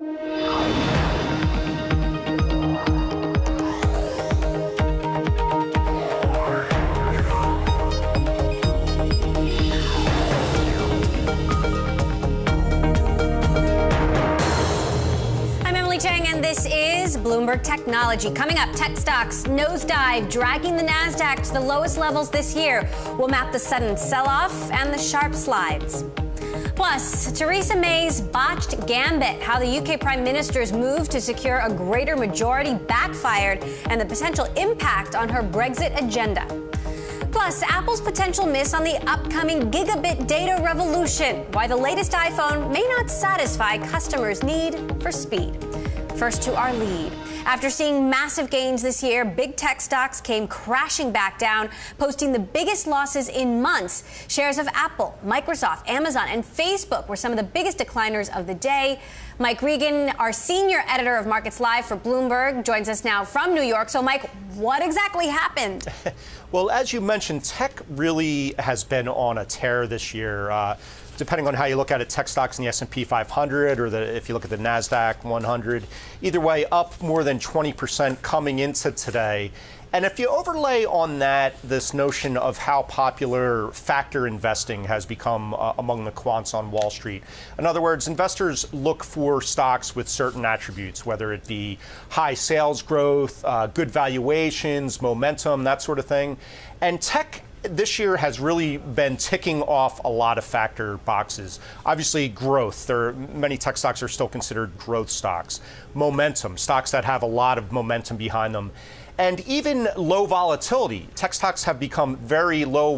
And this is Bloomberg Technology. Coming up, tech stocks nosedive, dragging the NASDAQ to the lowest levels this year. We'll map the sudden sell-off and the sharp slides. Plus, Theresa May's botched gambit, how the UK Prime Minister's move to secure a greater majority backfired, and the potential impact on her Brexit agenda. Plus, Apple's potential miss on the upcoming gigabit data revolution, why the latest iPhone may not satisfy customers' need for speed. First to our lead. After seeing massive gains this year, big tech stocks came crashing back down, posting the biggest losses in months. Shares of Apple, Microsoft, Amazon, and Facebook were some of the biggest decliners of the day. Mike Regan, our senior editor of Markets Live for Bloomberg, joins us now from New York. So, Mike, what exactly happened? Well, as you mentioned, tech really has been on a tear this year. Depending on how you look at it, tech stocks in the S&P 500 or if you look at the NASDAQ 100, either way, up more than 20% coming into today. And if you overlay on that this notion of how popular factor investing has become among the quants on Wall Street. In other words, investors look for stocks with certain attributes, whether it be high sales growth, good valuations, momentum, that sort of thing. And tech this year has really been ticking off a lot of factor boxes. Obviously, growth. Many tech stocks are still considered growth stocks. Momentum, stocks that have a lot of momentum behind them. And even low volatility. Tech stocks have become very low,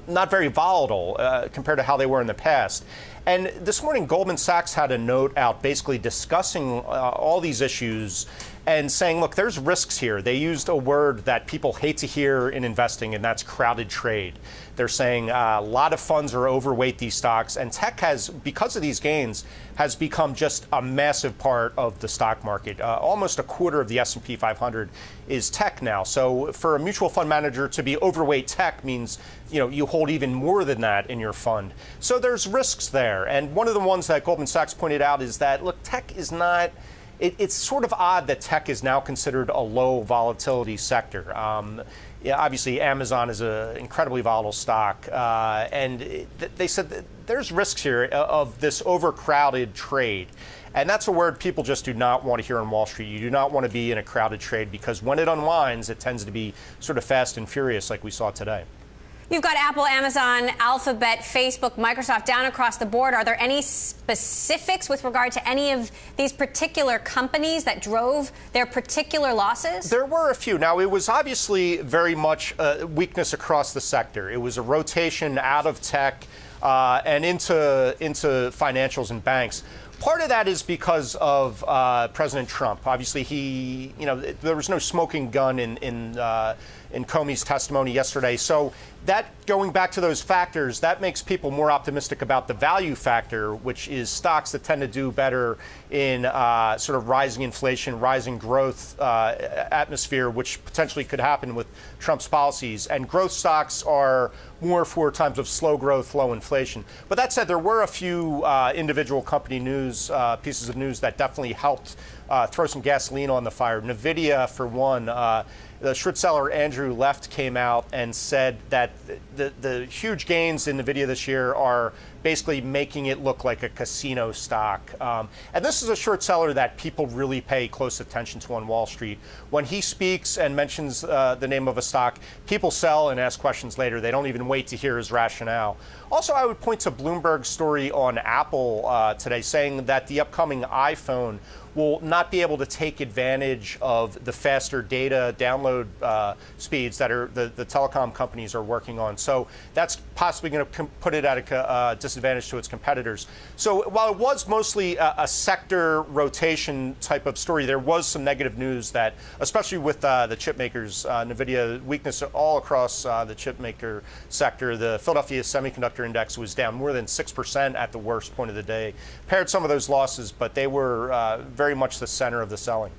not very volatile compared to how they were in the past. And this morning, Goldman Sachs had a note out basically discussing all these issues and saying, look, there's risks here. They used a word that people hate to hear in investing, and that's crowded trade. They're saying a lot of funds are overweight these stocks, and tech has, because of these gains, has become just a massive part of the stock market. Almost a quarter of the S&P 500 is tech now. So for a mutual fund manager to be overweight tech means, you hold even more than that in your fund. So there's risks there. And one of the ones that Goldman Sachs pointed out is that, look, tech is not... It's sort of odd that tech is now considered a low volatility sector. Obviously, Amazon is an incredibly volatile stock. And they said that there's risks here of this overcrowded trade. And that's a word people just do not want to hear on Wall Street. You do not want to be in a crowded trade because when it unwinds, it tends to be sort of fast and furious like we saw today. You've got Apple, Amazon, Alphabet, Facebook, Microsoft down across the board. Are there any specifics with regard to any of these particular companies that drove their particular losses? There were a few. Now, it was obviously very much a weakness across the sector. It was a rotation out of tech and into financials and banks. Part of that is because of President Trump. Obviously, there was no smoking gun in Comey's testimony yesterday. So that, going back to those factors, that makes people more optimistic about the value factor, which is stocks that tend to do better in sort of rising inflation, rising growth atmosphere, which potentially could happen with Trump's policies. And growth stocks are more for times of slow growth, low inflation. But that said, there were a few individual company news, pieces of news that definitely helped throw some gasoline on the fire. NVIDIA, for one, the short seller Andrew Left came out and said that the huge gains in NVIDIA this year are basically making it look like a casino stock. And this is a short seller that people really pay close attention to on Wall Street. When he speaks and mentions the name of a stock, people sell and ask questions later. They don't even wait to hear his rationale. Also, I would point to Bloomberg's story on Apple today saying that the upcoming iPhone will not be able to take advantage of the faster data download speeds that the telecom companies are working on. So that's possibly going to put it at a disadvantage to its competitors. So while it was mostly a sector rotation type of story, there was some negative news that, especially with the chip makers, NVIDIA weakness all across the chip maker sector. The Philadelphia Semiconductor Index was down more than 6% at the worst point of the day. Paired some of those losses, but they were very much the center of the selling.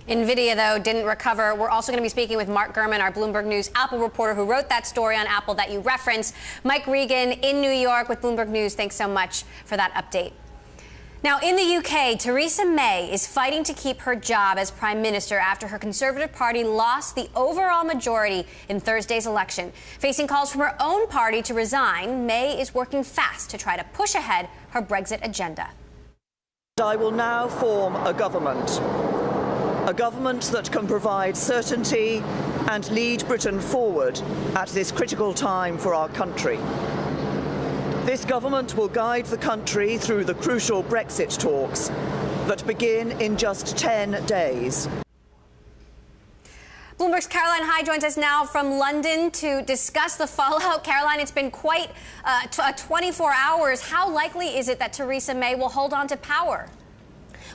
NVIDIA, though, didn't recover. We're also going to be speaking with Mark Gurman, our Bloomberg News Apple reporter who wrote that story on Apple that you referenced. Mike Regan in New York with Bloomberg News. Thanks so much for that update. Now, in the UK, Theresa May is fighting to keep her job as Prime Minister after her Conservative Party lost the overall majority in Thursday's election. Facing calls from her own party to resign, May is working fast to try to push ahead her Brexit agenda. I will now form a government that can provide certainty and lead Britain forward at this critical time for our country. This government will guide the country through the crucial Brexit talks that begin in just 10 days. Bloomberg's Caroline Hyde joins us now from London to discuss the fallout. Caroline, it's been quite 24 hours. How likely is it that Theresa May will hold on to power?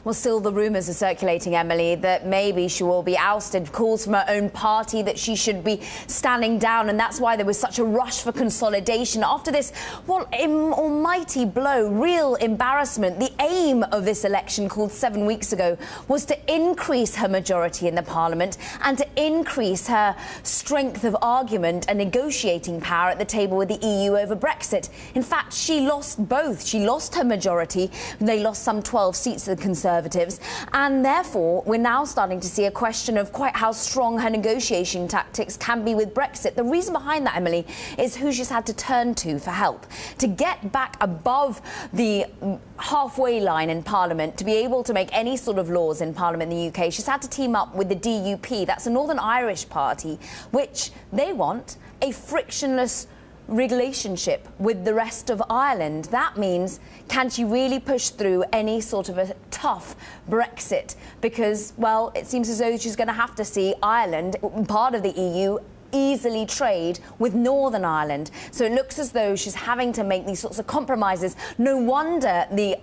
Well, still the rumours are circulating, Emily, that maybe she will be ousted. Calls from her own party that she should be standing down, and that's why there was such a rush for consolidation after this, well, almighty blow, real embarrassment. The aim of this election, called 7 weeks ago, was to increase her majority in the Parliament and to increase her strength of argument and negotiating power at the table with the EU over Brexit. In fact, she lost both. She lost her majority. They lost some 12 seats to the Conservatives. And therefore, we're now starting to see a question of quite how strong her negotiation tactics can be with Brexit. The reason behind that, Emily, is who she's had to turn to for help. To get back above the halfway line in Parliament, to be able to make any sort of laws in Parliament in the UK, she's had to team up with the DUP. That's a Northern Irish party, which they want a frictionless relationship with the rest of Ireland. That means, can she really push through any sort of a tough Brexit? Because, well, it seems as though she's going to have to see Ireland, part of the EU, easily trade with Northern Ireland. So it looks as though she's having to make these sorts of compromises. No wonder the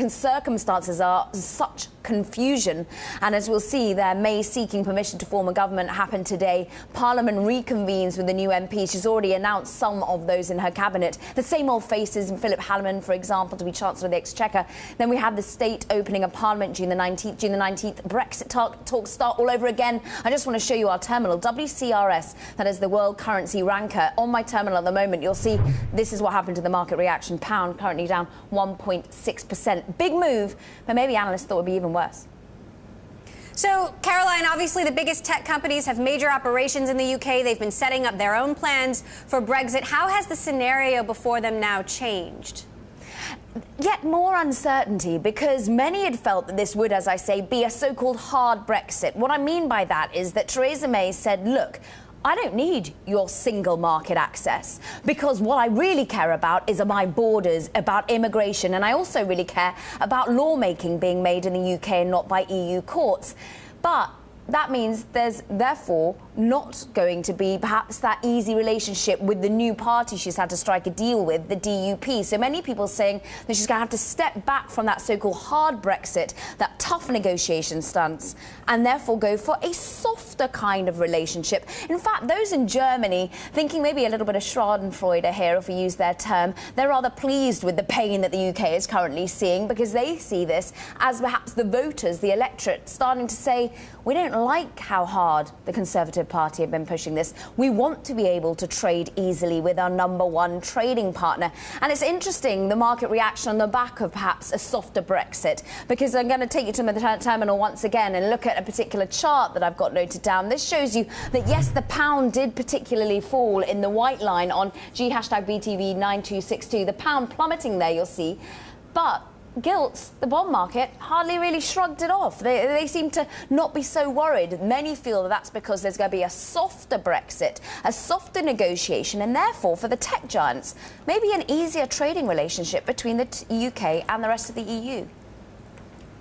circumstances are such confusion. And as we'll see there, May seeking permission to form a government happened today. Parliament reconvenes with the new MPs. She's already announced some of those in her cabinet. The same old faces, Philip Halloman, for example, to be Chancellor of the Exchequer. Then we have the state opening of Parliament June the 19th. Brexit talks start all over again. I just want to show you our terminal, WCRS, that is the world currency ranker. On my terminal at the moment, you'll see this is what happened to the market reaction. Pound currently down 1.6%. Big move, but maybe analysts thought it would be even worse. So, Caroline, obviously the biggest tech companies have major operations in the UK. They've been setting up their own plans for Brexit. How has the scenario before them now changed? Yet more uncertainty, because many had felt that this would, as I say, be a so-called hard Brexit. What I mean by that is that Theresa May said, look, I don't need your single market access, because what I really care about is my borders, about immigration, and I also really care about lawmaking being made in the UK and not by EU courts. But that means there's therefore not going to be perhaps that easy relationship with the new party she's had to strike a deal with, the DUP. So many people saying that she's going to have to step back from that so-called hard Brexit, that tough negotiation stance, and therefore go for a softer kind of relationship. In fact, those in Germany, thinking maybe a little bit of Schadenfreude here, if we use their term, they're rather pleased with the pain that the UK is currently seeing, because they see this as perhaps the voters, the electorate, starting to say, we don't like how hard the Conservative Party have been pushing this. We want to be able to trade easily with our number one trading partner. And it's interesting, the market reaction on the back of perhaps a softer Brexit, because I'm going to take you to the terminal once again and look at a particular chart that I've got noted down. This shows you that, yes, the pound did particularly fall in the white line on #BTV9262. The pound plummeting there, you'll see. But gilts, the bond market, hardly really shrugged it off. They seem to not be so worried. Many feel that that's because there's going to be a softer Brexit, a softer negotiation, and therefore, for the tech giants, maybe an easier trading relationship between the UK and the rest of the EU.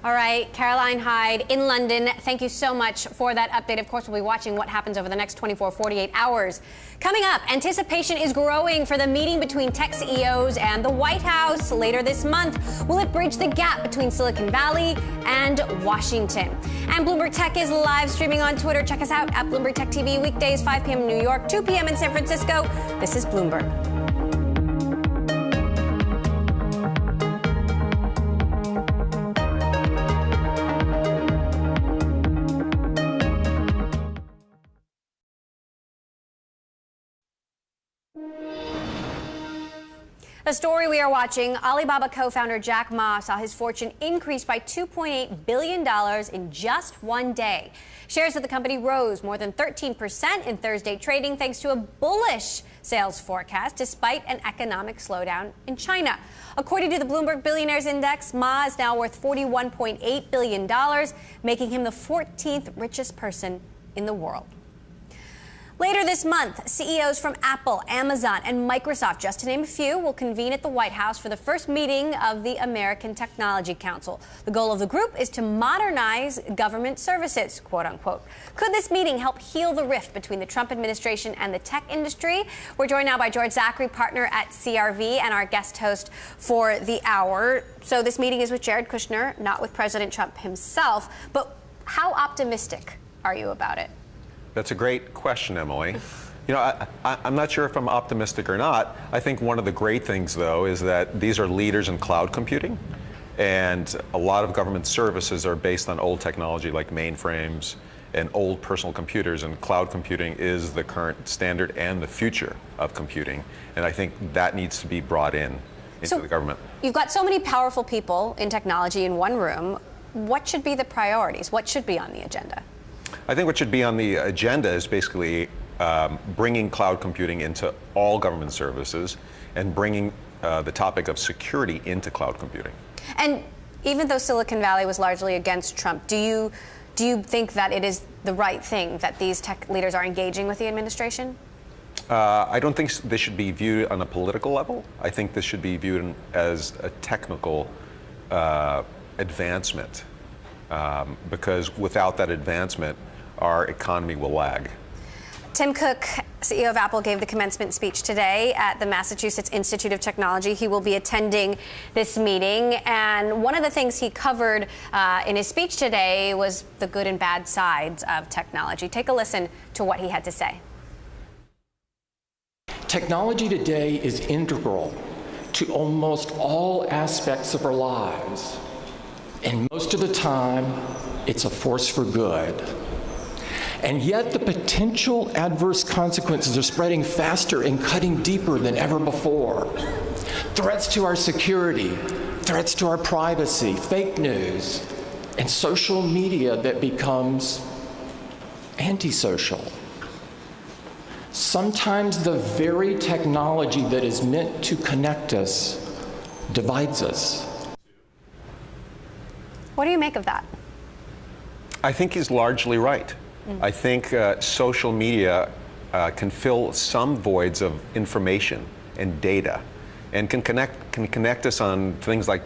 All right, Caroline Hyde in London, thank you so much for that update. Of course, we'll be watching what happens over the next 48 hours. Coming up, anticipation is growing for the meeting between tech CEOs and the White House later this month. Will it bridge the gap between Silicon Valley and Washington? And Bloomberg Tech is live streaming on Twitter. Check us out at Bloomberg Tech TV, weekdays 5 p.m. in New York, 2 p.m. in San Francisco. This is Bloomberg. A story we are watching, Alibaba co-founder Jack Ma saw his fortune increase by $2.8 billion in just one day. Shares of the company rose more than 13% in Thursday trading thanks to a bullish sales forecast despite an economic slowdown in China. According to the Bloomberg Billionaires Index, Ma is now worth $41.8 billion, making him the 14th richest person in the world. Later this month, CEOs from Apple, Amazon, and Microsoft, just to name a few, will convene at the White House for the first meeting of the American Technology Council. The goal of the group is to modernize government services, quote unquote. Could this meeting help heal the rift between the Trump administration and the tech industry? We're joined now by George Zachary, partner at CRV, and our guest host for the hour. So this meeting is with Jared Kushner, not with President Trump himself. But how optimistic are you about it? That's a great question, Emily. You know, I'm not sure if I'm optimistic or not. I think one of the great things, though, is that these are leaders in cloud computing. And a lot of government services are based on old technology like mainframes and old personal computers. And cloud computing is the current standard and the future of computing. And I think that needs to be brought into the government. You've got so many powerful people in technology in one room. What should be the priorities? What should be on the agenda? I think what should be on the agenda is basically bringing cloud computing into all government services and bringing the topic of security into cloud computing. And even though Silicon Valley was largely against Trump, do you think that it is the right thing that these tech leaders are engaging with the administration? I don't think this should be viewed on a political level. I think this should be viewed as a technical advancement. Because without that advancement, our economy will lag. Tim Cook, CEO of Apple, gave the commencement speech today at the Massachusetts Institute of Technology. He will be attending this meeting. And one of the things he covered in his speech today was the good and bad sides of technology. Take a listen to what he had to say. Technology today is integral to almost all aspects of our lives. And most of the time, it's a force for good. And yet the potential adverse consequences are spreading faster and cutting deeper than ever before. Threats to our security, threats to our privacy, fake news, and social media that becomes antisocial. Sometimes the very technology that is meant to connect us divides us. What do you make of that? I think he's largely right. I think social media can fill some voids of information and data, and can connect us on things like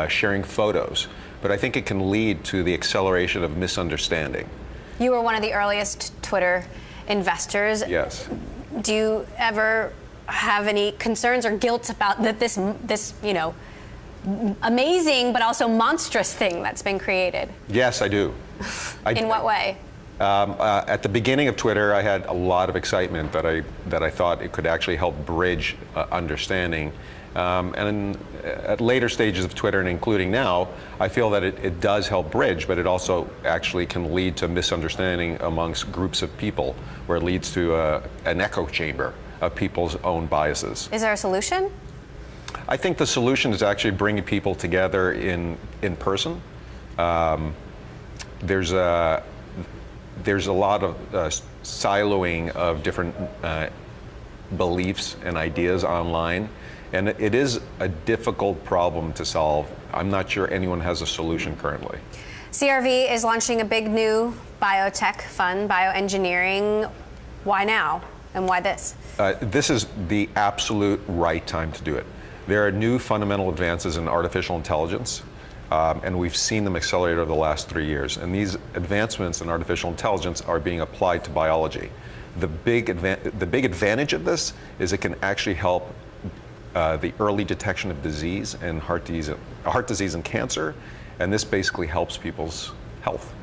sharing photos. But I think it can lead to the acceleration of misunderstanding. You were one of the earliest Twitter investors. Yes. Do you ever have any concerns or guilt about that this amazing but also monstrous thing that's been created? Yes, I do. In what way? At the beginning of Twitter, I had a lot of excitement that I thought it could actually help bridge understanding. And at later stages of Twitter, and including now, I feel that it does help bridge, but it also actually can lead to misunderstanding amongst groups of people, where it leads to an echo chamber of people's own biases. Is there a solution? I think the solution is actually bringing people together in person. There's a lot of siloing of different beliefs and ideas online, and it is a difficult problem to solve. I'm not sure anyone has a solution currently. CRV is launching a big new biotech fund, bioengineering. Why now, and why this? This is the absolute right time to do it. There are new fundamental advances in artificial intelligence, and we've seen them accelerate over the last 3 years. And these advancements in artificial intelligence are being applied to biology. The big advantage of this is it can actually help the early detection of disease and heart disease and cancer, and this basically helps people's health.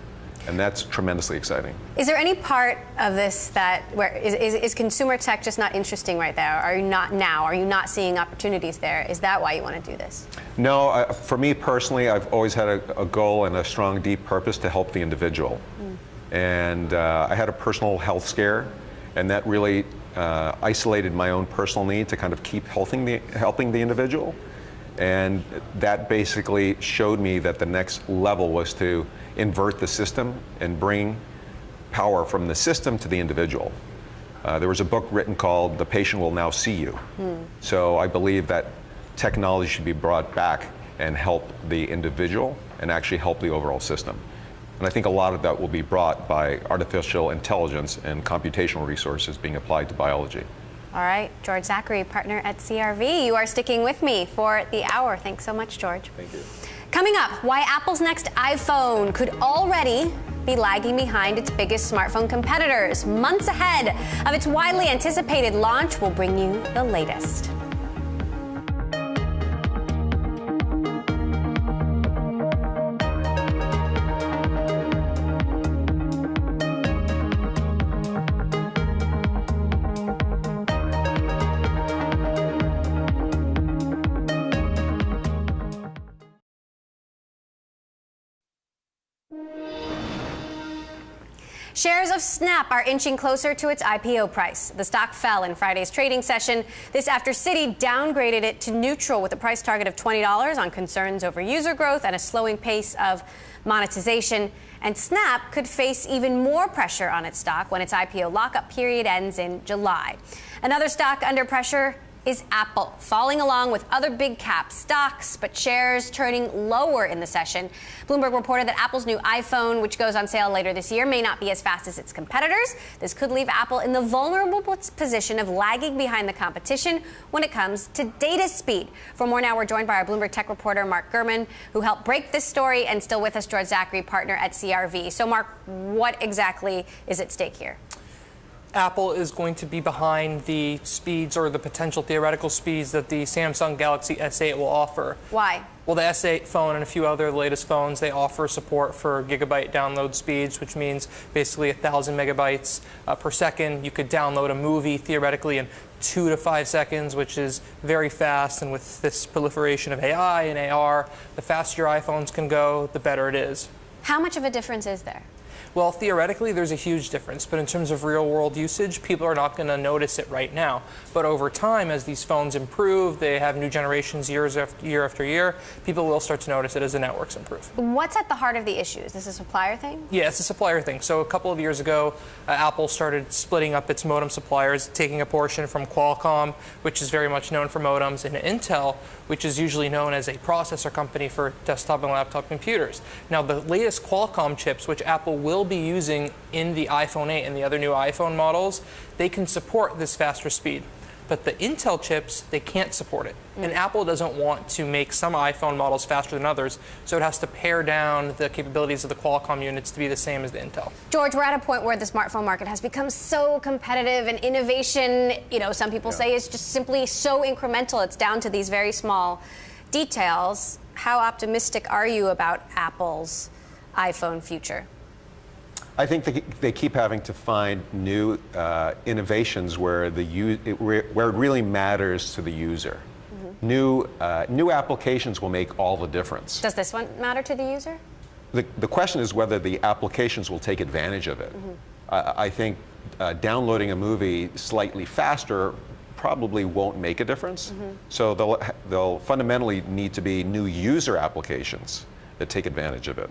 And that's tremendously exciting. Is there any part of this is consumer tech just not interesting right there? Are you not now? Are you not seeing opportunities there? Is that why you want to do this? No, for me personally, I've always had a goal and a strong, deep purpose to help the individual. And I had a personal health scare, and that really isolated my own personal need to kind of keep helping the individual. And that basically showed me that the next level was to invert the system and bring power from the system to the individual. There was a book written called The Patient Will Now See You. So I believe that technology should be brought back and help the individual and actually help the overall system. And I think a lot of that will be brought by artificial intelligence and computational resources being applied to biology. All right, George Zachary, partner at CRV. You are sticking with me for the hour. Thanks so much, George. Thank you. Coming up, why Apple's next iPhone could already be lagging behind its biggest smartphone competitors. Months ahead of its widely anticipated launch, we'll bring you the latest. Shares of Snap are inching closer to its IPO price. The stock fell in Friday's trading session. This after Citi downgraded it to neutral with a price target of $20 on concerns over user growth and a slowing pace of monetization. And Snap could face even more pressure on its stock when its IPO lockup period ends in July. Another stock under pressure is Apple, falling along with other big cap stocks, but shares turning lower in the session. Bloomberg reported that Apple's new iPhone, which goes on sale later this year, may not be as fast as its competitors. This could leave Apple in the vulnerable position of lagging behind the competition when it comes to data speed. For more now, we're joined by our Bloomberg tech reporter, Mark Gurman, who helped break this story, and still with us, George Zachary, partner at CRV. So, Mark, what exactly is at stake here? Apple is going to be behind the speeds or the potential theoretical speeds that the Samsung Galaxy S8 will offer. Why? Well, the S8 phone and a few other latest phones, they offer support for gigabyte download speeds, which means basically 1,000 megabytes per second. You could download a movie theoretically in 2 to 5 seconds, which is very fast. And with this proliferation of AI and AR, the faster your iPhones can go, the better it is. How much of a difference is there? Well, theoretically, there's a huge difference, but in terms of real-world usage, people are not going to notice it right now. But over time, as these phones improve, they have new generations year after year, people will start to notice it as the networks improve. What's at the heart of the issue? Is this a supplier thing? Yeah, it's a supplier thing. So a couple of years ago, Apple started splitting up its modem suppliers, taking a portion from Qualcomm, which is very much known for modems, and Intel, which is usually known as a processor company for desktop and laptop computers. Now, the latest Qualcomm chips, which Apple will be using in the iPhone 8 and the other new iPhone models, they can support this faster speed. But the Intel chips, they can't support it. And Apple doesn't want to make some iPhone models faster than others, so it has to pare down the capabilities of the Qualcomm units to be the same as the Intel. George, we're at a point where the smartphone market has become so competitive, and innovation, some people say, is just simply so incremental. It's down to these very small details. How optimistic are you about Apple's iPhone future? I think they keep having to find new innovations where where it really matters to the user. New applications will make all the difference. Does this one matter to the user? The question is whether the applications will take advantage of it. I think downloading a movie slightly faster probably won't make a difference. So they'll fundamentally need to be new user applications that take advantage of it.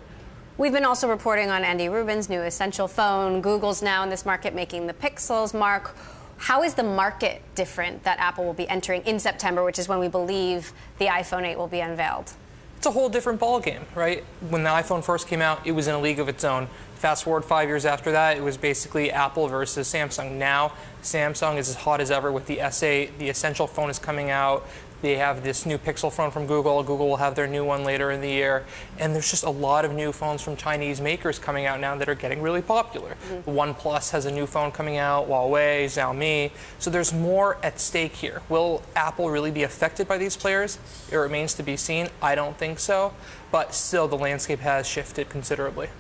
We've been also reporting on Andy Rubin's new Essential phone. Google's now in this market making the Pixels. Mark, how is the market different that Apple will be entering in September, which is when we believe the iPhone 8 will be unveiled? It's a whole different ballgame, right? When the iPhone first came out, it was in a league of its own. Fast forward 5 years after that, it was basically Apple versus Samsung. Now, Samsung is as hot as ever with the S8. The Essential phone is coming out. They have this new Pixel phone from Google. Google will have their new one later in the year. And there's just a lot of new phones from Chinese makers coming out now that are getting really popular. OnePlus has a new phone coming out, Huawei, Xiaomi. So there's more at stake here. Will Apple really be affected by these players? It remains to be seen. I don't think so. But still, the landscape has shifted considerably.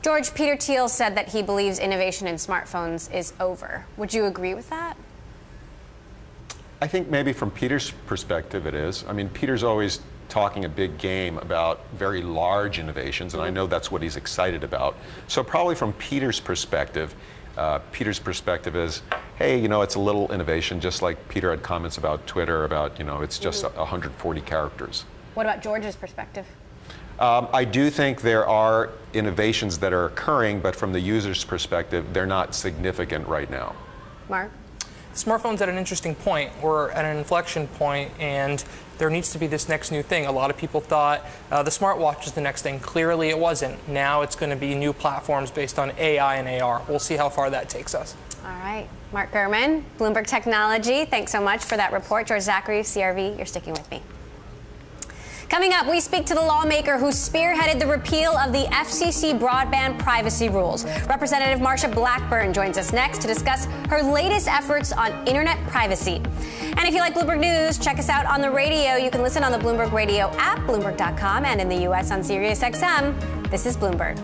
George, Peter Thiel said that he believes innovation in smartphones is over. Would you agree with that? I think maybe from Peter's perspective it is. I mean, Peter's always talking a big game about very large innovations, and I know that's what he's excited about. So probably from Peter's perspective, Peter's perspective is, hey, it's a little innovation, just like Peter had comments about Twitter about, it's just 140 characters. What about George's perspective? I do think there are innovations that are occurring, but from the user's perspective, they're not significant right now. Mark? Smartphone's at an interesting point. We're at an inflection point, and there needs to be this next new thing. A lot of people thought the smartwatch is the next thing. Clearly it wasn't. Now it's going to be new platforms based on AI and AR. We'll see how far that takes us. All right. Mark Gurman, Bloomberg Technology, thanks so much for that report. George Zachary, CRV, you're sticking with me. Coming up, we speak to the lawmaker who spearheaded the repeal of the FCC broadband privacy rules. Representative Marsha Blackburn joins us next to discuss her latest efforts on internet privacy. And if you like Bloomberg News, check us out on the radio. You can listen on the Bloomberg Radio app, Bloomberg.com, and in the U.S. on SiriusXM. This is Bloomberg.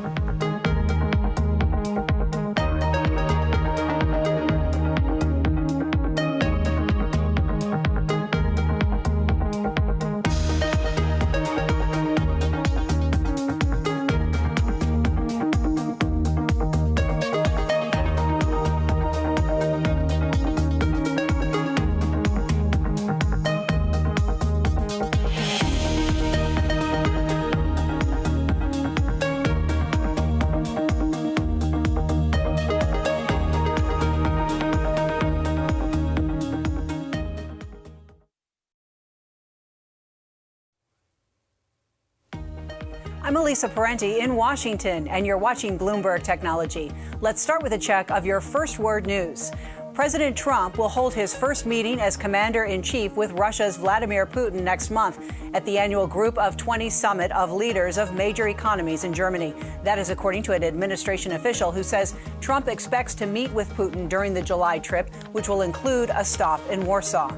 I'm Elisa Parenti in Washington, and you're watching Bloomberg Technology. Let's start with a check of your first word news. President Trump will hold his first meeting as commander-in-chief with Russia's Vladimir Putin next month at the annual Group of 20 summit of leaders of major economies in Germany. That is according to an administration official who says Trump expects to meet with Putin during the July trip, which will include a stop in Warsaw.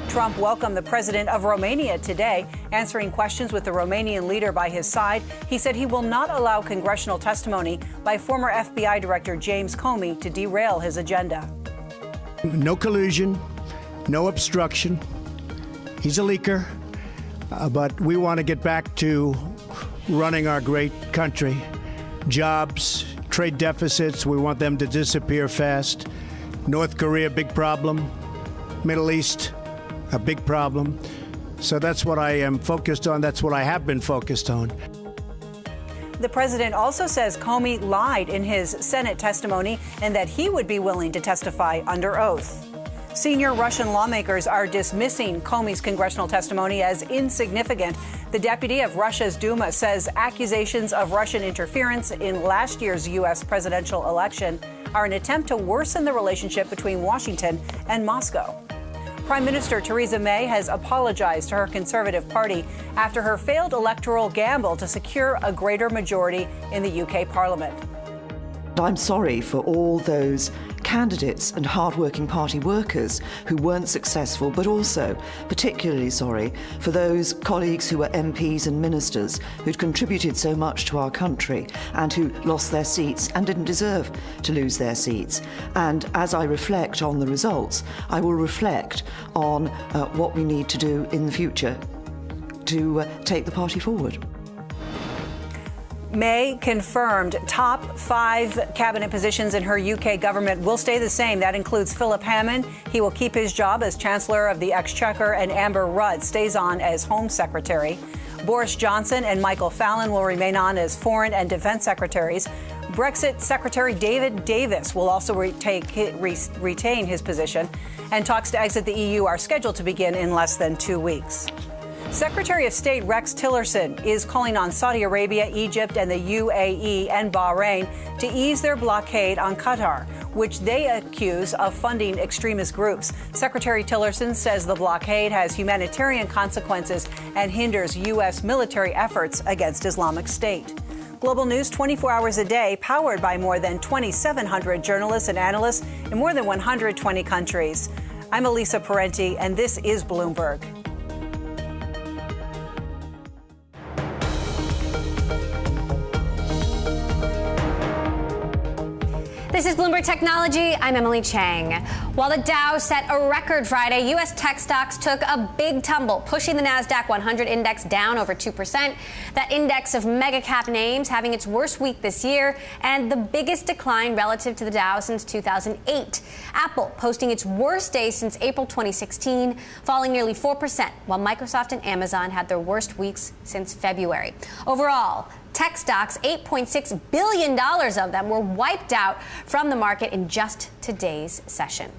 Trump welcomed the president of Romania today, answering questions with the Romanian leader by his side. He said he will not allow congressional testimony by former FBI Director James Comey to derail his agenda. No collusion, no obstruction. He's a leaker, but we want to get back to running our great country. Jobs, trade deficits, we want them to disappear fast. North Korea, big problem. Middle East, a big problem. So that's what I am focused on. That's what I have been focused on. The president also says Comey lied in his Senate testimony and that he would be willing to testify under oath. Senior Russian lawmakers are dismissing Comey's congressional testimony as insignificant. The deputy of Russia's Duma says accusations of Russian interference in last year's U.S. presidential election are an attempt to worsen the relationship between Washington and Moscow. Prime Minister Theresa May has apologized to her Conservative Party after her failed electoral gamble to secure a greater majority in the UK Parliament. I'm sorry for all those candidates and hard-working party workers who weren't successful, but also particularly sorry for those colleagues who were MPs and ministers who'd contributed so much to our country and who lost their seats and didn't deserve to lose their seats. And as I reflect on the results, I will reflect on what we need to do in the future to take the party forward. May confirmed top 5 cabinet positions in her UK government will stay the same. That includes Philip Hammond. He will keep his job as Chancellor of the Exchequer, and Amber Rudd stays on as Home Secretary. Boris Johnson and Michael Fallon will remain on as Foreign and Defense Secretaries. Brexit Secretary David Davis will also retain his position, and talks to exit the EU are scheduled to begin in less than 2 weeks. Secretary of State Rex Tillerson is calling on Saudi Arabia, Egypt, and the UAE and Bahrain to ease their blockade on Qatar, which they accuse of funding extremist groups. Secretary Tillerson says the blockade has humanitarian consequences and hinders U.S. military efforts against Islamic State. Global news 24 hours a day, powered by more than 2,700 journalists and analysts in more than 120 countries. I'm Elisa Parenti, and this is Bloomberg. The This is Bloomberg Technology. I'm Emily Chang. While the Dow set a record Friday, U.S. tech stocks took a big tumble, pushing the NASDAQ 100 index down over 2%. That index of mega cap names having its worst week this year and the biggest decline relative to the Dow since 2008. Apple posting its worst day since April 2016, falling nearly 4%, while Microsoft and Amazon had their worst weeks since February. Overall, tech stocks, $8.6 billion of them were wiped out from the market in just today's session.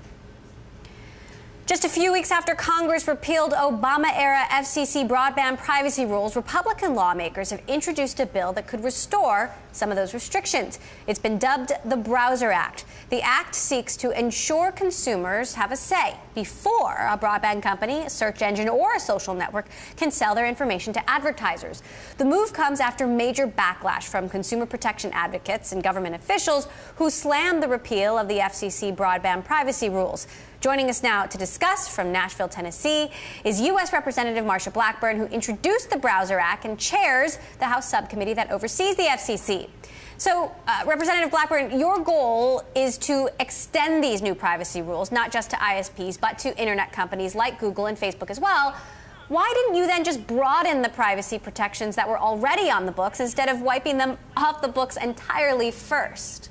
Just a few weeks after Congress repealed Obama-era FCC broadband privacy rules, Republican lawmakers have introduced a bill that could restore some of those restrictions. It's been dubbed the Browser Act. The act seeks to ensure consumers have a say before a broadband company, a search engine, or a social network can sell their information to advertisers. The move comes after major backlash from consumer protection advocates and government officials who slammed the repeal of the FCC broadband privacy rules. Joining us now to discuss from Nashville, Tennessee, is U.S. Representative Marsha Blackburn, who introduced the Browser Act and chairs the House subcommittee that oversees the FCC. So, Representative Blackburn, your goal is to extend these new privacy rules, not just to ISPs, but to internet companies like Google and Facebook as well. Why didn't you then just broaden the privacy protections that were already on the books instead of wiping them off the books entirely first?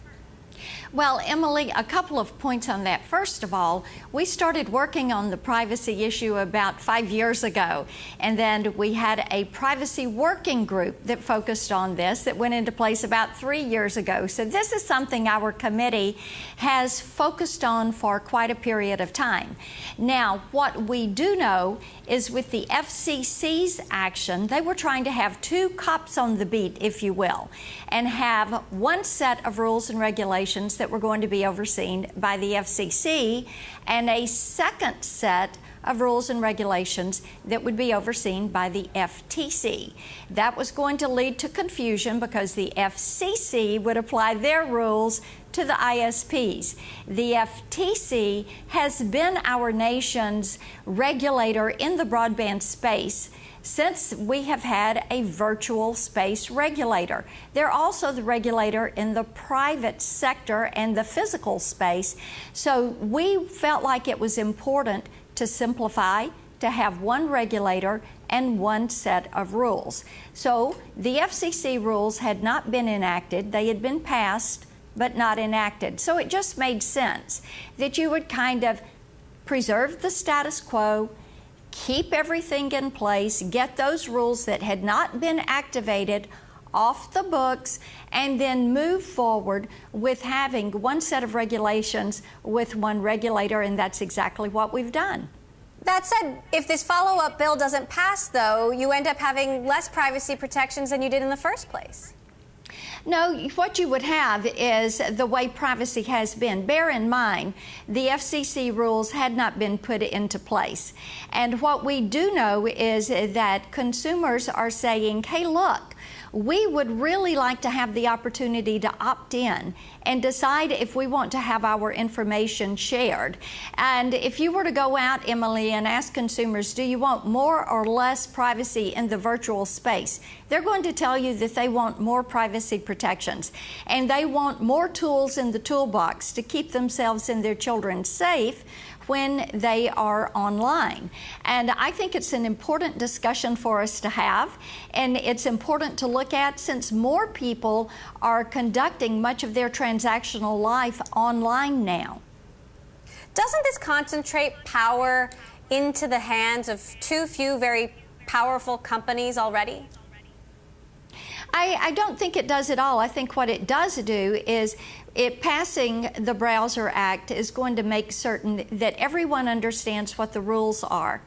Well, Emily, a couple of points on that. First of all, we started working on the privacy issue about 5 years ago, and then we had a privacy working group that focused on this that went into place about 3 years ago. So this is something our committee has focused on for quite a period of time. Now, what we do know is with the FCC's action, they were trying to have two cops on the beat, if you will, and have one set of rules and regulations that were going to be overseen by the FCC and a second set of rules and regulations that would be overseen by the FTC. That was going to lead to confusion because the FCC would apply their rules to the ISPs. The FTC has been our nation's regulator in the broadband space since we have had a virtual space regulator. They're also the regulator in the private sector and the physical space. So we felt like it was important to simplify, to have one regulator and one set of rules. So the FCC rules had not been enacted. They had been passed, but not enacted. So it just made sense that you would kind of preserve the status quo, keep everything in place, get those rules that had not been activated off the books, and then move forward with having one set of regulations with one regulator, and that's exactly what we've done. That said, if this follow-up bill doesn't pass, though, you end up having less privacy protections than you did in the first place. No, what you would have is the way privacy has been. Bear in mind, the FCC rules had not been put into place. And what we do know is that consumers are saying, hey, look, we would really like to have the opportunity to opt in and decide if we want to have our information shared. And if you were to go out, Emily, and ask consumers, do you want more or less privacy in the virtual space? They're going to tell you that they want more privacy protections, and they want more tools in the toolbox to keep themselves and their children safe when they are online. And I think it's an important discussion for us to have, and it's important to look at since more people are conducting much of their transactional life online now. Doesn't this concentrate power into the hands of too few very powerful companies already? I don't think it does at all. I think what it does do is passing the Browser Act is going to make certain that everyone understands what the rules are.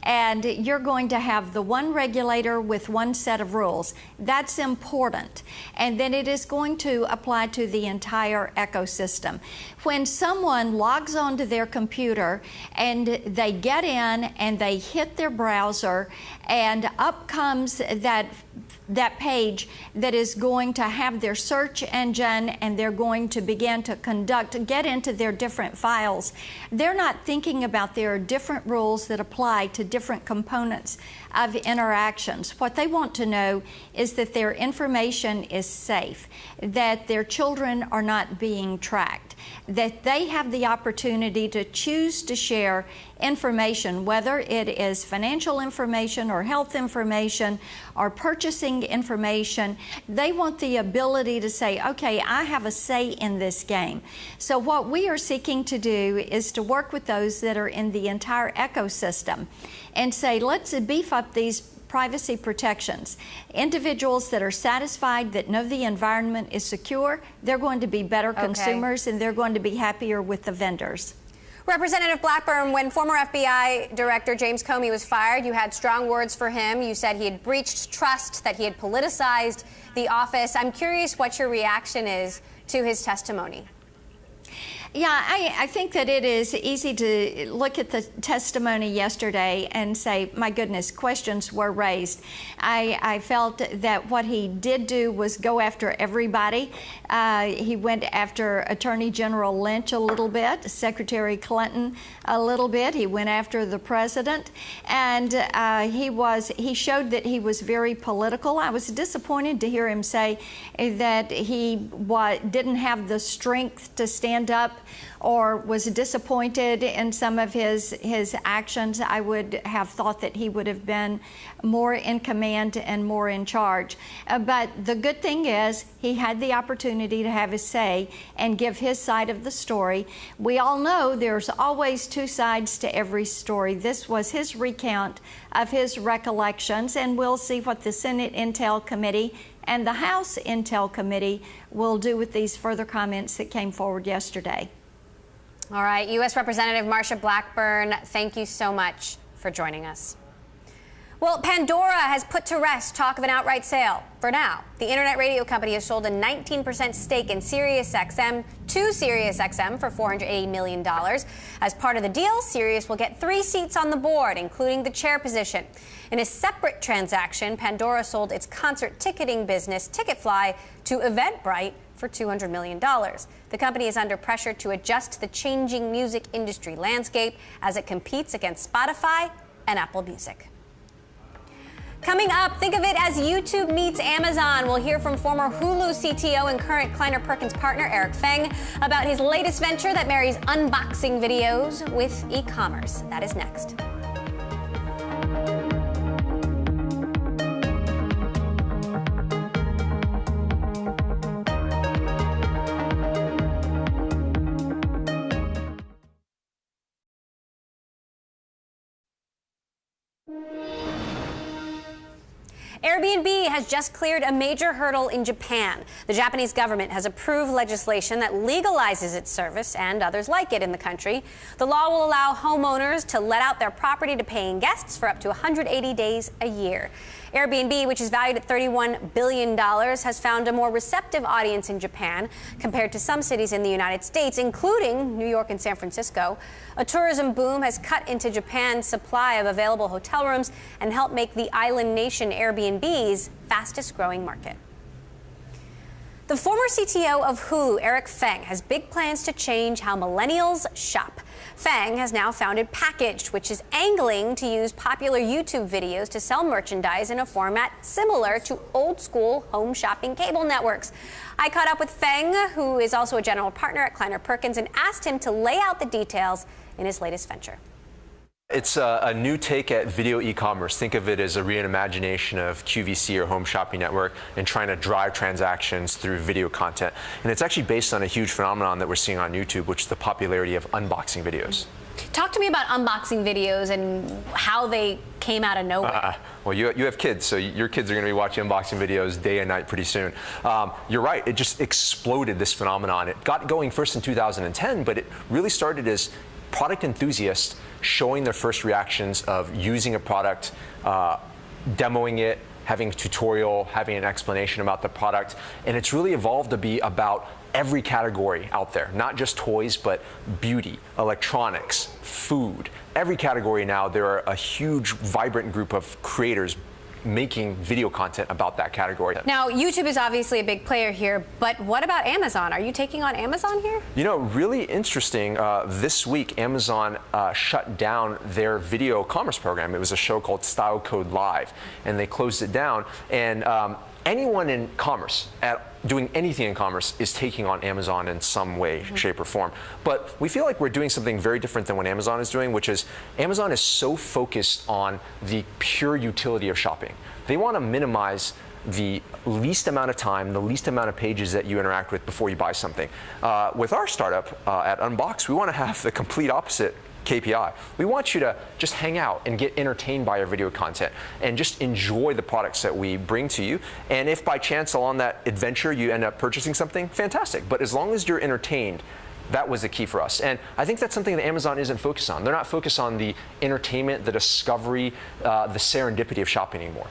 And you're going to have the one regulator with one set of rules. That's important. And then it is going to apply to the entire ecosystem. When someone logs onto their computer and they get in and they hit their browser, and up comes that page that is going to have their search engine, and they're going to begin to get into their different files. They're not thinking about there are different rules that apply to different components of interactions. What they want to know is that their information is safe, that their children are not being tracked. that they have the opportunity to choose to share information, whether it is financial information or health information or purchasing information. They want the ability to say, okay, I have a say in this game. So what we are seeking to do is to work with those that are in the entire ecosystem and say, let's beef up these privacy protections. Individuals that are satisfied, that know the environment is secure, they're going to be better consumers and they're going to be happier with the vendors. Representative Blackburn, when former FBI Director James Comey was fired, you had strong words for him. You said he had breached trust, that he had politicized the office. I'm curious what your reaction is to his testimony. Yeah, I think that it is easy to look at the testimony yesterday and say, my goodness, questions were raised. I felt that what he did do was go after everybody. He went after Attorney General Lynch a little bit, Secretary Clinton a little bit. He went after the president, and he showed that he was very political. I was disappointed to hear him say that he didn't have the strength to stand up or was disappointed in some of his actions. I would have thought that he would have been more in command and more in charge. But the good thing is he had the opportunity to have his say and give his side of the story. We all know there's always two sides to every story. This was his recount of his recollections, and we'll see what the Senate Intel Committee and the House Intel Committee will do with these further comments that came forward yesterday. All right, U.S. Representative Marsha Blackburn, thank you so much for joining us. Well, Pandora has put to rest talk of an outright sale. For now, the internet radio company has sold a 19% stake in SiriusXM to SiriusXM for $480 million. As part of the deal, Sirius will get 3 seats on the board, including the chair position. In a separate transaction, Pandora sold its concert ticketing business, Ticketfly, to Eventbrite for $200 million. The company is under pressure to adjust the changing music industry landscape as it competes against Spotify and Apple Music. Coming up, think of it as YouTube meets Amazon. We'll hear from former Hulu CTO and current Kleiner Perkins partner Eric Feng about his latest venture that marries unboxing videos with e-commerce. That is next. Airbnb has just cleared a major hurdle in Japan. The Japanese government has approved legislation that legalizes its service and others like it in the country. The law will allow homeowners to let out their property to paying guests for up to 180 days a year. Airbnb, which is valued at $31 billion, has found a more receptive audience in Japan compared to some cities in the United States, including New York and San Francisco. A tourism boom has cut into Japan's supply of available hotel rooms and helped make the island nation Airbnb's fastest growing market. The former CTO of Hulu, Eric Feng, has big plans to change how millennials shop. Feng has now founded Packaged, which is angling to use popular YouTube videos to sell merchandise in a format similar to old-school home shopping cable networks. I caught up with Feng, who is also a general partner at Kleiner Perkins, and asked him to lay out the details in his latest venture. It's a new take at video e-commerce. Think of it as a reimagination of QVC or Home Shopping Network and trying to drive transactions through video content. And it's actually based on a huge phenomenon that we're seeing on YouTube, which is the popularity of unboxing videos. Talk to me about unboxing videos and how they came out of nowhere. Well, you have kids, so your kids are going to be watching unboxing videos day and night pretty soon. You're right, it just exploded, this phenomenon. It got going first in 2010, but it really started as product enthusiasts showing their first reactions of using a product, demoing it, having a tutorial, having an explanation about the product. And it's really evolved to be about every category out there, not just toys, but beauty, electronics, food. Every category now, there are a huge, vibrant group of creators making video content about that category. Now, YouTube is obviously a big player here, but what about Amazon? Are you taking on Amazon here? You know, really interesting, this week Amazon shut down their video commerce program. It was a show called Style Code Live, and they closed it down. And anyone in commerce, doing anything in commerce, is taking on Amazon in some way, shape, or form. But we feel like we're doing something very different than what Amazon is doing, which is Amazon is so focused on the pure utility of shopping. They want to minimize the least amount of time, the least amount of pages that you interact with before you buy something. With our startup at Unbox, we want to have the complete opposite KPI. We want you to just hang out and get entertained by our video content and just enjoy the products that we bring to you. And if by chance along that adventure you end up purchasing something, fantastic. But as long as you're entertained, that was the key for us. And I think that's something that Amazon isn't focused on. They're not focused on the entertainment, the discovery, the serendipity of shopping anymore.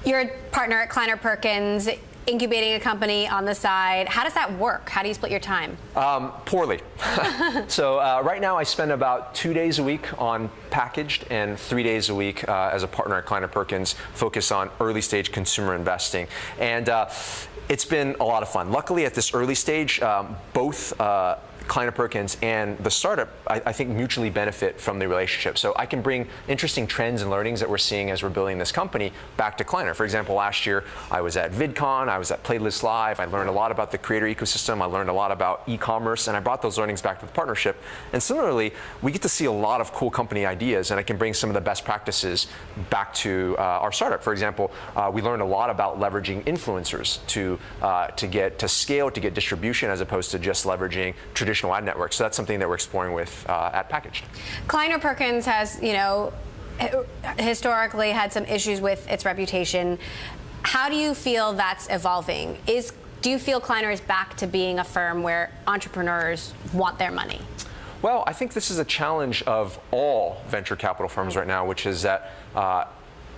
You're a partner at Kleiner Perkins, incubating a company on the side. How does that work? How do you split your time? Poorly. So right now I spend about 2 days a week on packaged and 3 days a week as a partner at Kleiner Perkins, focus on early stage consumer investing. And it's been a lot of fun. Luckily at this early stage, both Kleiner Perkins and the startup, I think, mutually benefit from the relationship. So I can bring interesting trends and learnings that we're seeing as we're building this company back to Kleiner. For example, last year I was at VidCon, I was at Playlist Live, I learned a lot about the creator ecosystem, I learned a lot about e-commerce, and I brought those learnings back to the partnership. And similarly, we get to see a lot of cool company ideas, and I can bring some of the best practices back to our startup. For example, we learned a lot about leveraging influencers to scale, to get distribution, as opposed to just leveraging traditional ad networks. So that's something that we're exploring with at Packaged. Kleiner Perkins has, historically had some issues with its reputation. How do you feel that's evolving? Do you feel Kleiner is back to being a firm where entrepreneurs want their money? Well, I think this is a challenge of all venture capital firms right now, which is that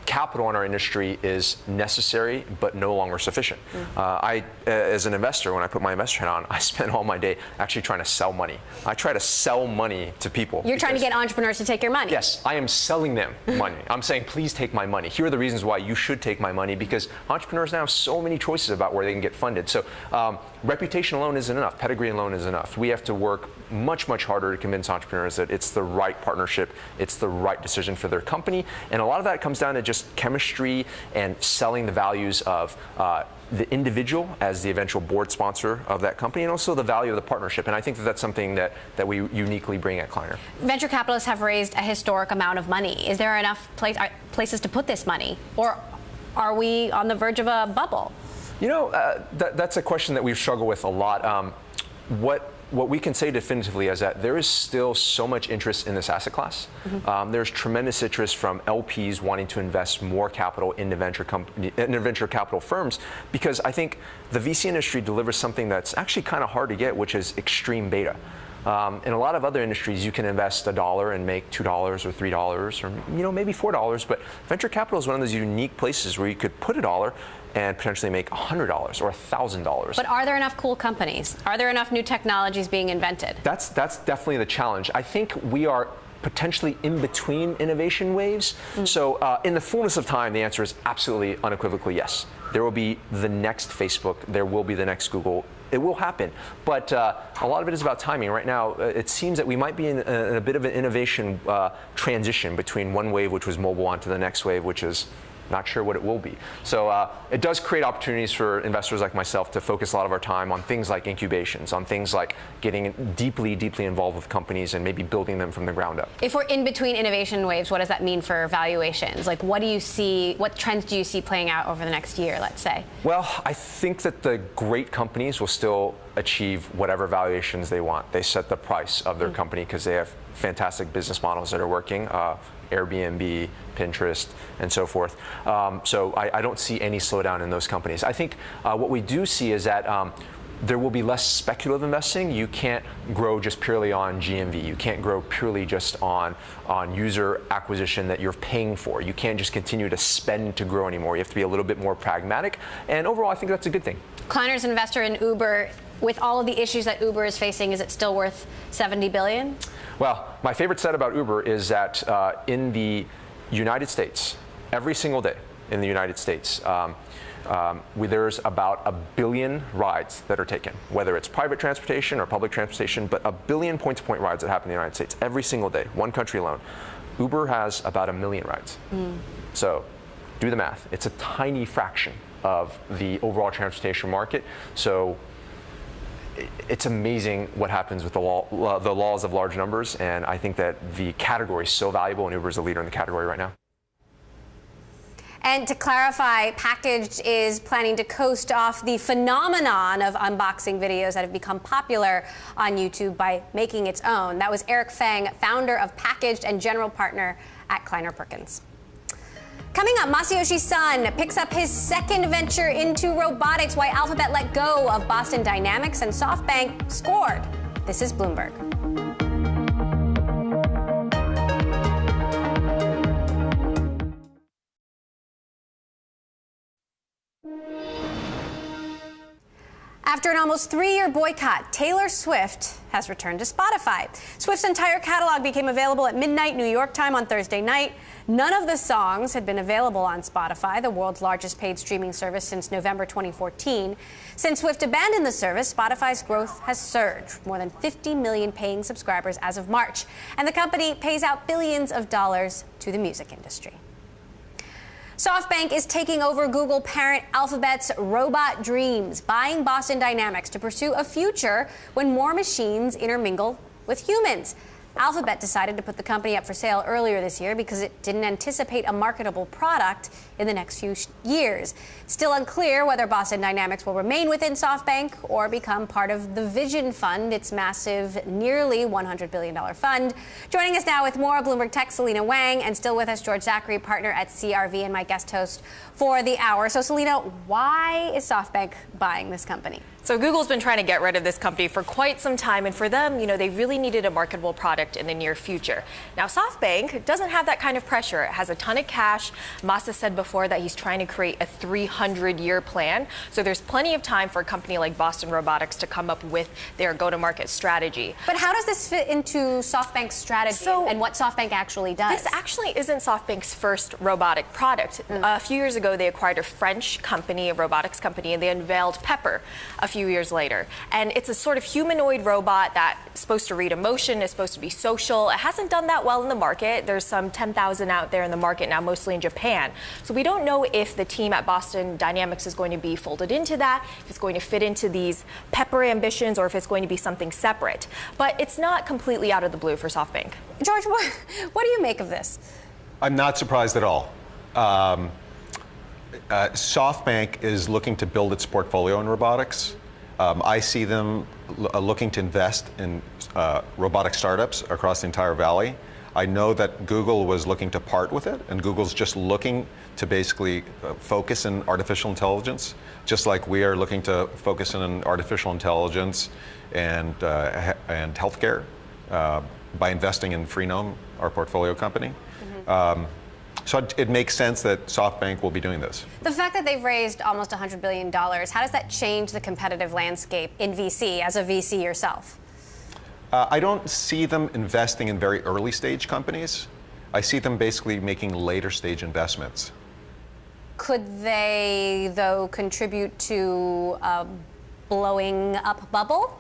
capital in our industry is necessary but no longer sufficient. I, as an investor, when I put my investor hat on, I spend all my day actually trying to sell money. I try to sell money to people. You're trying to get entrepreneurs to take your money. Yes, I am selling them money. I'm saying, please take my money. Here are the reasons why you should take my money, because entrepreneurs now have so many choices about where they can get funded. So reputation alone isn't enough. Pedigree alone isn't enough. We have to work much, much harder to convince entrepreneurs that it's the right partnership, it's the right decision for their company. And a lot of that comes down to just chemistry and selling the values of the individual as the eventual board sponsor of that company, and also the value of the partnership. And I think that that's something that we uniquely bring at Kleiner. Venture capitalists have raised a historic amount of money. Is there enough places to put this money? Or are we on the verge of a bubble? That's a question that we've struggled with a lot. What we can say definitively is that there is still so much interest in this asset class. There's tremendous interest from LPs wanting to invest more capital into venture capital firms, because I think the VC industry delivers something that's actually kind of hard to get, which is extreme beta. In a lot of other industries, you can invest $1 and make $2 or $3 or maybe $4. But venture capital is one of those unique places where you could put $1 and potentially make $100 or $1,000. But are there enough cool companies? Are there enough new technologies being invented? That's definitely the challenge. I think we are potentially in between innovation waves. So in the fullness of time, the answer is absolutely unequivocally yes. There will be the next Facebook. There will be the next Google. It will happen. But a lot of it is about timing. Right now, it seems that we might be in a bit of an innovation transition between one wave, which was mobile, onto the next wave, which is not sure what it will be. So it does create opportunities for investors like myself to focus a lot of our time on things like incubations, on things like getting deeply, deeply involved with companies and maybe building them from the ground up. If we're in between innovation waves, what does that mean for valuations? Like, what do you see, what trends do you see playing out over the next year, let's say? Well, I think that the great companies will still achieve whatever valuations they want. They set the price of their company because they have fantastic business models that are working. Airbnb, Pinterest, and so forth. So I don't see any slowdown in those companies. I think what we do see is that there will be less speculative investing. You can't grow just purely on GMV. You can't grow purely just on user acquisition that you're paying for. You can't just continue to spend to grow anymore. You have to be a little bit more pragmatic. And overall, I think that's a good thing. Kleiner's investor in Uber. With all of the issues that Uber is facing, is it still worth $70 billion? Well, my favorite stat about Uber is that in the United States, every single day in the United States, there's about 1 billion rides that are taken, whether it's private transportation or public transportation, but 1 billion point-to-point rides that happen in the United States every single day, one country alone. Uber has about 1 million rides. So do the math. It's a tiny fraction of the overall transportation market. So it's amazing what happens with the laws of large numbers, and I think that the category is so valuable, and Uber is a leader in the category right now. And to clarify, Packaged is planning to coast off the phenomenon of unboxing videos that have become popular on YouTube by making its own. That was Eric Fang, founder of Packaged and general partner at Kleiner Perkins. Coming up, Masayoshi Son picks up his second venture into robotics, why Alphabet let go of Boston Dynamics and SoftBank scored. This is Bloomberg. After an almost 3-year boycott, Taylor Swift has returned to Spotify. Swift's entire catalog became available at midnight New York time on Thursday night. None of the songs had been available on Spotify, the world's largest paid streaming service since November 2014. Since Swift abandoned the service, Spotify's growth has surged, more than 50 million paying subscribers as of March, and the company pays out billions of dollars to the music industry. SoftBank is taking over Google parent Alphabet's robot dreams, buying Boston Dynamics to pursue a future when more machines intermingle with humans. Alphabet decided to put the company up for sale earlier this year because it didn't anticipate a marketable product in the next few years. It's still unclear whether Boston Dynamics will remain within SoftBank or become part of the Vision Fund, its massive, nearly $100 billion fund. Joining us now with more, Bloomberg Tech, Selena Wang, and still with us, George Zachary, partner at CRV and my guest host for the hour. So, Selena, why is SoftBank buying this company? So Google's been trying to get rid of this company for quite some time, and for them, they really needed a marketable product in the near future. Now, SoftBank doesn't have that kind of pressure. It has a ton of cash. Masa said before that he's trying to create a 300-year plan. So there's plenty of time for a company like Boston Robotics to come up with their go-to-market strategy. But how does this fit into SoftBank's strategy and what SoftBank actually does? This actually isn't SoftBank's first robotic product. A few years ago, they acquired a French company, a robotics company, and they unveiled Pepper a few years later. And it's a sort of humanoid robot that's supposed to read emotion, is supposed to be social. It hasn't done that well in the market. There's some 10,000 out there in the market now, mostly in Japan. So we don't know if the team at Boston Dynamics is going to be folded into that, if it's going to fit into these Pepper ambitions, or if it's going to be something separate. But it's not completely out of the blue for SoftBank. George, what do you make of this? I'm not surprised at all. SoftBank is looking to build its portfolio in robotics. I see them looking to invest in robotic startups across the entire valley. I know that Google was looking to part with it, and Google's just looking to basically focus in artificial intelligence, just like we are looking to focus in artificial intelligence and healthcare by investing in Freenome, our portfolio company. So it makes sense that SoftBank will be doing this. The fact that they've raised almost $100 billion, how does that change the competitive landscape in VC, as a VC yourself? I don't see them investing in very early stage companies. I see them basically making later stage investments. Could they, though, contribute to a blowing up bubble?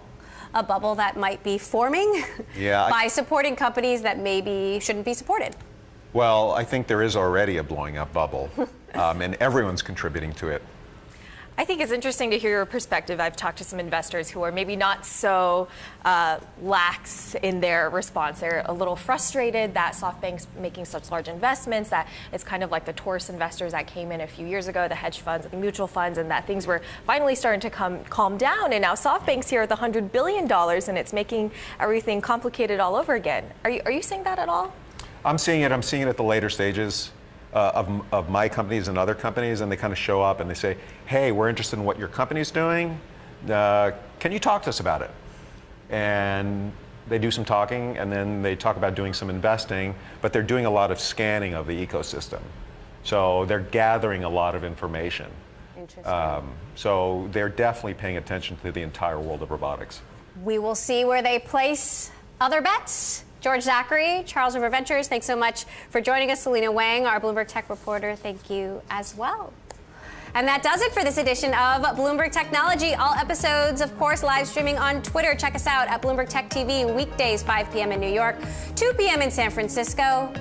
A bubble that might be forming by supporting companies that maybe shouldn't be supported? Well, I think there is already a blowing up bubble, and everyone's contributing to it. I think it's interesting to hear your perspective. I've talked to some investors who are maybe not so lax in their response. They're a little frustrated that SoftBank's making such large investments, that it's kind of like the Taurus investors that came in a few years ago, the hedge funds, the mutual funds, and that things were finally starting to calm down. And now SoftBank's here at the $100 billion, and it's making everything complicated all over again. Are you seeing that at all? I'm seeing it at the later stages of my companies and other companies, and they kind of show up and they say, hey, we're interested in what your company's doing. Can you talk to us about it? And they do some talking, and then they talk about doing some investing, but they're doing a lot of scanning of the ecosystem. So they're gathering a lot of information. Interesting. So they're definitely paying attention to the entire world of robotics. We will see where they place other bets. George Zachary, Charles River Ventures, thanks so much for joining us. Selena Wang, our Bloomberg Tech reporter, thank you as well. And that does it for this edition of Bloomberg Technology. All episodes, of course, live streaming on Twitter. Check us out at Bloomberg Tech TV, weekdays, 5 p.m. in New York, 2 p.m. in San Francisco.